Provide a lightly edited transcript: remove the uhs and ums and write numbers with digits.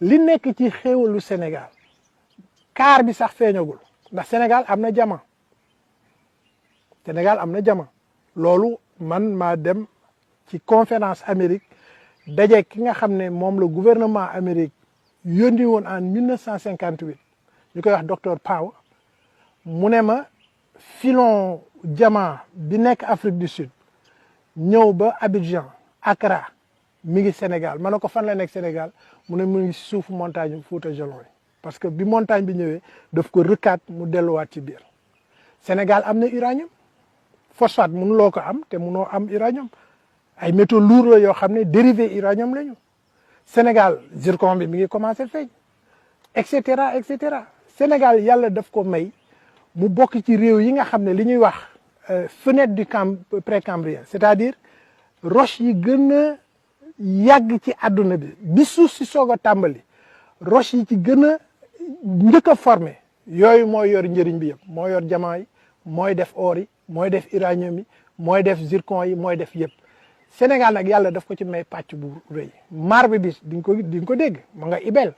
li nekk ci xéewalu Sénégal kaar bi sax feeñagul ndax Sénégal am na diamant Sénégal am na diamant loolu man maa dem ci conférence Amérique daje ki nga xam ne moom la gouvernement Amérique yónni woon en 1958 ñu koy wax docteur Power mu ne ma filon diamant bi nekk Afrique du Sud ñëw ba Abidjan Accra mi ngi Sénégal ma ne ko fan la nekk Sénégal mu ne mu ngi suufu montagne Fouta Djallon parce que bi montagne bi ñëwee daf ko rëkkaat mu delluwaat ci biir Sénégal am na uranium phosphate mënuloo ko am te mënoo am uranium ay métaux lourds la yoo xam ne dérivé uranium la ñu Sénégal zircon bi mi ngi commencé feeñ et cetera et cetera Sénégal yàlla daf ko may mu bokk ci réew yi nga xam ne li ñuy wax fenêtre du précambrien c'est-à-dire roche yi gën a yàgg ci àdduna bi suuf si soog a tàmbali roche yi ci gën a njëkk a formé yooyu mooy yor njëriñ bi yëpp moo yor diamant yi mooy def or yi mooy def uranium yi mooy def zircon yi mooy def yëpp Sénégal nag yàlla daf ko ci may pàcc bu rëy marbre bi di nga ko dégg ma nga Ibel